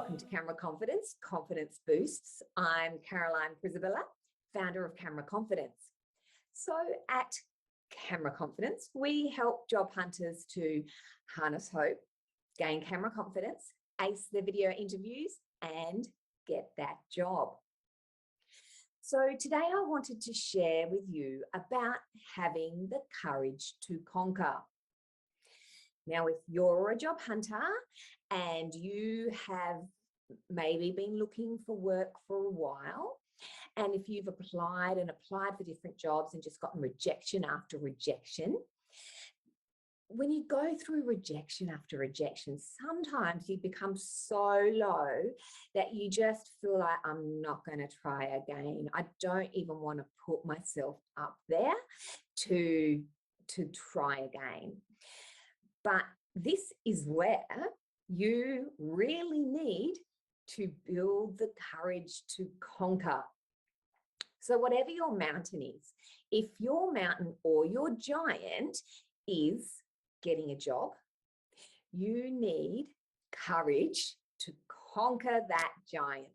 Welcome to Camera Confidence, Confidence Boosts. I'm Caroline Prisabilla, founder of Camera Confidence. So at Camera Confidence, we help job hunters to harness hope, gain camera confidence, ace their video interviews, and get that job. So today I wanted to share with you about having the courage to conquer. Now, if you're a job hunter and you have maybe been looking for work for a while, and if you've applied for different jobs and just gotten rejection after rejection, when you go through rejection after rejection, sometimes you become so low that you just feel like, I'm not going to try again. I don't even want to put myself up there to try again. But this is where you really need to build the courage to conquer. So whatever your mountain is, if your mountain or your giant is getting a job, you need courage to conquer that giant.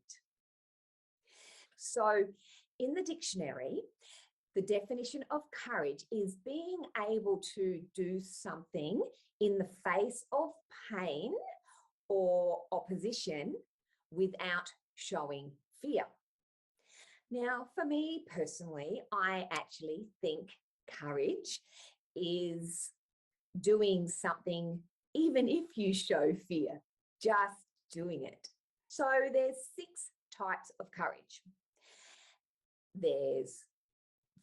So in the dictionary, the definition of courage is being able to do something in the face of pain or opposition without showing fear. Now, for me personally, I actually think courage is doing something even if you show fear, just doing it. So there's 6 types of courage. There's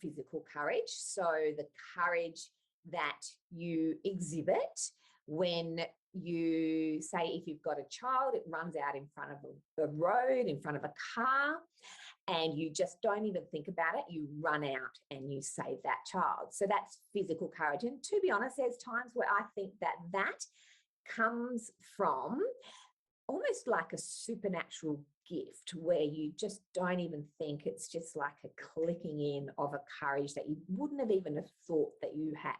physical courage, so the courage that you exhibit when you say, if you've got a child, it runs out in front of a road, in front of a car, and you just don't even think about it, you run out and you save that child. So that's physical courage. And to be honest, there's times where I think that comes from almost like a supernatural gift where you just don't even think, it's just like a clicking in of a courage that you wouldn't have even have thought that you had.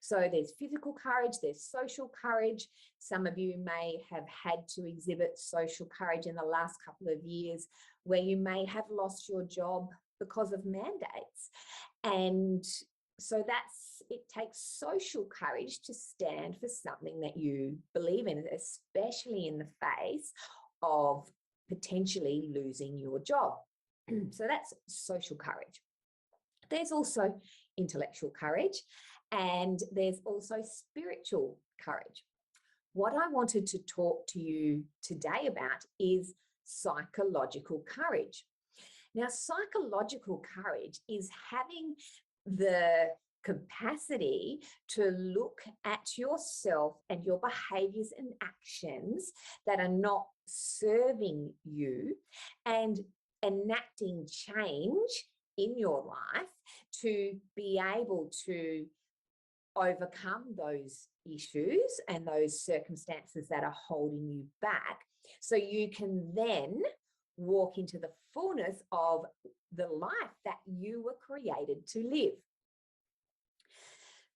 So there's physical courage, there's social courage. Some of you may have had to exhibit social courage in the last couple of years where you may have lost your job because of mandates. And so it takes social courage to stand for something that you believe in, especially in the face of potentially losing your job. So that's social courage. There's also intellectual courage, and there's also spiritual courage. What I wanted to talk to you today about is psychological courage. Now, psychological courage is having the capacity to look at yourself and your behaviors and actions that are not serving you and enacting change in your life to be able to overcome those issues and those circumstances that are holding you back, so you can then walk into the fullness of the life that you were created to live.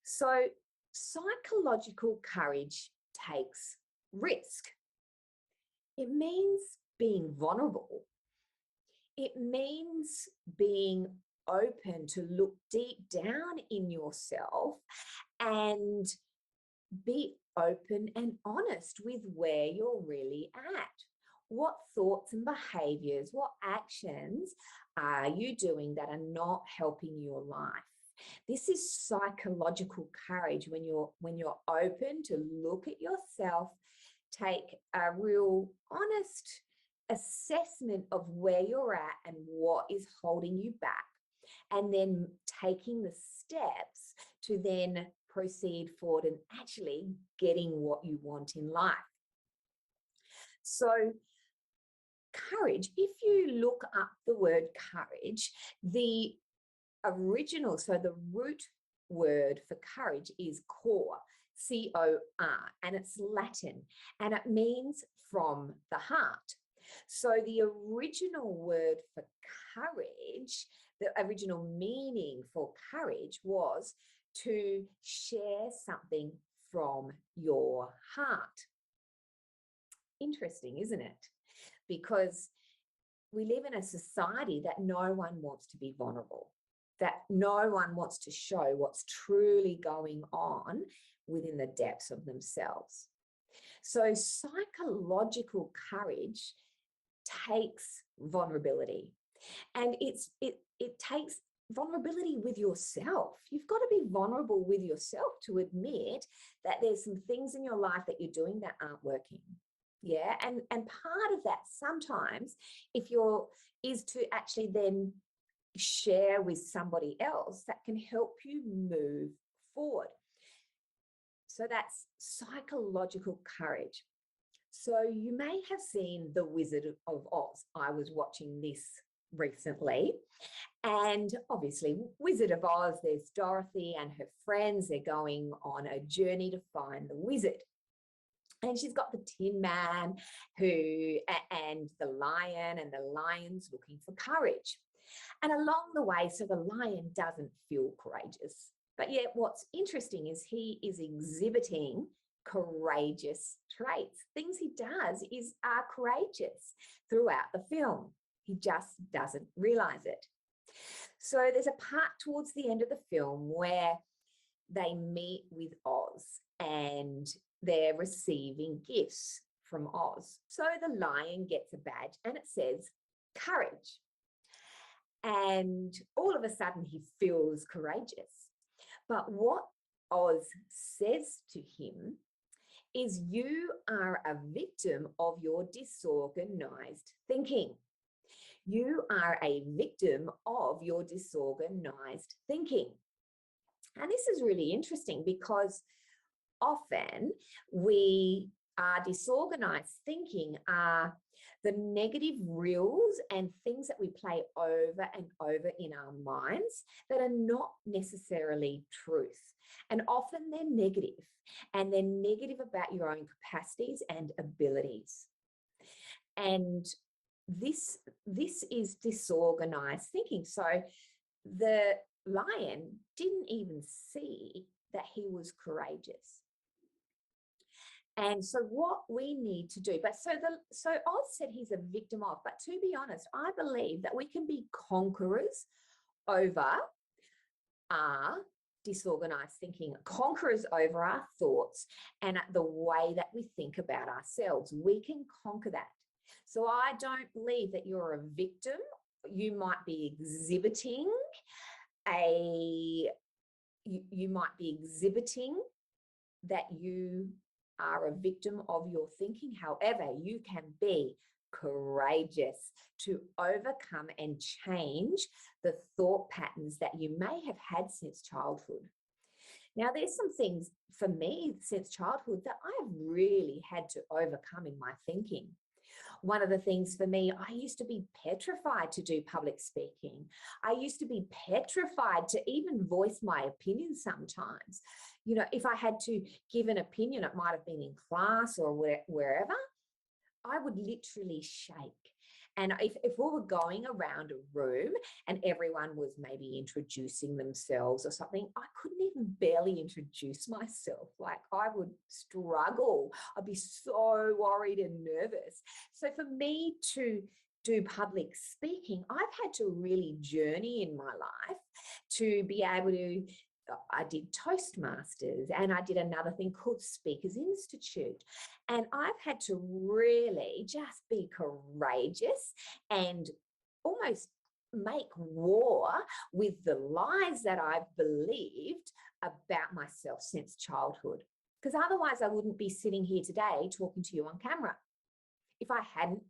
So psychological courage takes risk. It means being vulnerable. It means being open to look deep down in yourself and be open and honest with where you're really at. What thoughts and behaviors, what actions are you doing that are not helping your life? This is psychological courage when you're open to look at yourself, take a real honest assessment of where you're at and what is holding you back, and then taking the steps to then proceed forward and actually getting what you want in life. So courage, if you look up the word courage, the original, so the root word for courage is cor, C-O-R, and it's Latin, and it means from the heart. So the original word for courage, the original meaning for courage was to share something from your heart. interesting, isn't it? Because we live in a society that no one wants to be vulnerable, that no one wants to show what's truly going on within the depths of themselves. So psychological courage takes vulnerability, and it takes vulnerability with yourself. You've got to be vulnerable with yourself to admit that there's some things in your life that you're doing that aren't working. Yeah. And part of that sometimes, is to actually then share with somebody else that can help you move forward. So that's psychological courage. So you may have seen The Wizard of Oz. I was watching this recently. And obviously, Wizard of Oz, there's Dorothy and her friends. They're going on a journey to find the wizard. And she's got the Tin Man and the lion, and the lion's looking for courage. And along the way, so the lion doesn't feel courageous. But yet what's interesting is he is exhibiting courageous traits. Things he does are courageous throughout the film. He just doesn't realize it. So there's a part towards the end of the film where they meet with Oz and they're receiving gifts from Oz. So the lion gets a badge and it says courage. And all of a sudden he feels courageous. But what Oz says to him is, you are a victim of your disorganized thinking. You are a victim of your disorganized thinking. And this is really interesting because often our disorganized thinking are the negative reels and things that we play over and over in our minds that are not necessarily truth. And often they're negative, and they're negative about your own capacities and abilities. And this is disorganized thinking. So the lion didn't even see that he was courageous. And so what we need to do, so Oz said he's a victim of, but to be honest, I believe that we can be conquerors over our disorganized thinking, conquerors over our thoughts and the way that we think about ourselves. We can conquer that. So I don't believe that you're a victim. You might be exhibiting that you are a victim of your thinking. However, you can be courageous to overcome and change the thought patterns that you may have had since childhood. Now, there's some things for me since childhood that I have really had to overcome in my thinking. One of the things for me, I used to be petrified to do public speaking. I used to be petrified to even voice my opinion sometimes. You know, if I had to give an opinion, it might have been in class or wherever, I would literally shake. And if we were going around a room and everyone was maybe introducing themselves or something, I couldn't even barely introduce myself. Like, I would struggle. I'd be so worried and nervous. So for me to do public speaking, I've had to really journey in my life to be able to. I did Toastmasters and I did another thing called Speakers Institute. And I've had to really just be courageous and almost make war with the lies that I've believed about myself since childhood. Because otherwise I wouldn't be sitting here today talking to you on camera if I hadn't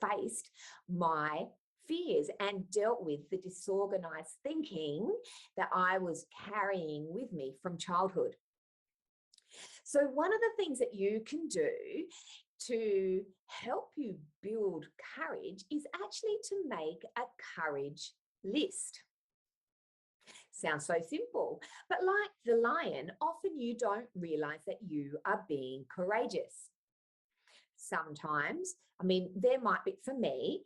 faced my fears and dealt with the disorganized thinking that I was carrying with me from childhood. So one of the things that you can do to help you build courage is actually to make a courage list. Sounds so simple, but like the lion, often you don't realize that you are being courageous. Sometimes, there might be, for me,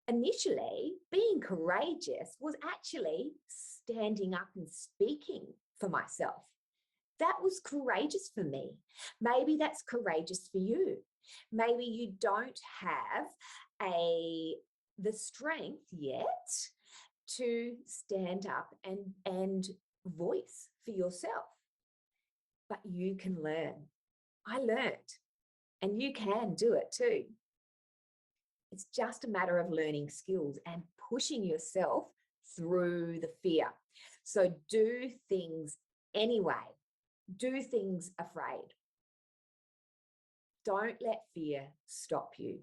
initially, being courageous was actually standing up and speaking for myself. That was courageous for me. Maybe that's courageous for you. Maybe you don't have the strength yet to stand up and voice for yourself, but you can learn. I learned, and you can do it too. It's just a matter of learning skills and pushing yourself through the fear. So do things anyway. Do things afraid. Don't let fear stop you.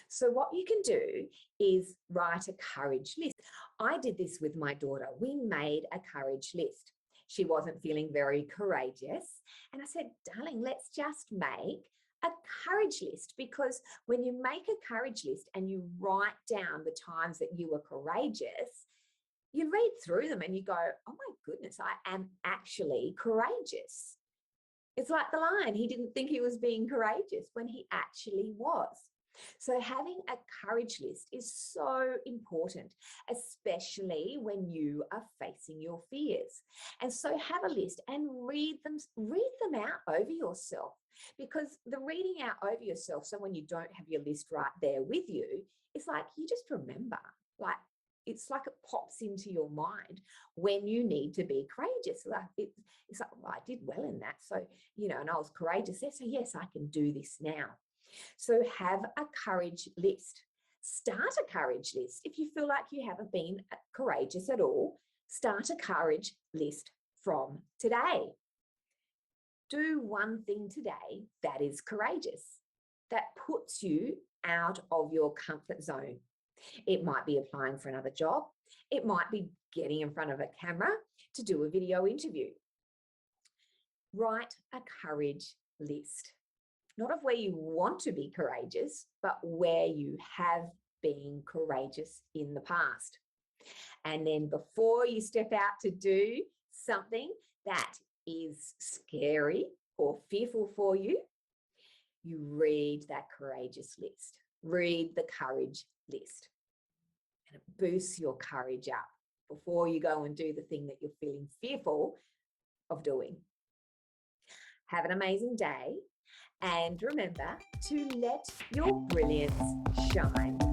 So what you can do is write a courage list. I did this with my daughter. We made a courage list. She wasn't feeling very courageous. And I said, darling, let's just make a courage list, because when you make a courage list and you write down the times that you were courageous, you read through them and you go, oh my goodness, I am actually courageous. It's like the lion. He didn't think he was being courageous when he actually was. So having a courage list is so important, especially when you are facing your fears. And so have a list and read them out over yourself, because the reading out over yourself, so when you don't have your list right there with you, it's like you just remember, like it's like it pops into your mind when you need to be courageous. Like it's like, well, I did well in that. So, and I was courageous there. So yes, I can do this now. So have a courage list. Start a courage list. If you feel like you haven't been courageous at all, start a courage list from today. Do one thing today that is courageous, that puts you out of your comfort zone. It might be applying for another job. It might be getting in front of a camera to do a video interview. Write a courage list. Not of where you want to be courageous, but where you have been courageous in the past. And then before you step out to do something that is scary or fearful for you, you read that courageous list. Read the courage list. And it boosts your courage up before you go and do the thing that you're feeling fearful of doing. Have an amazing day. And remember to let your brilliance shine.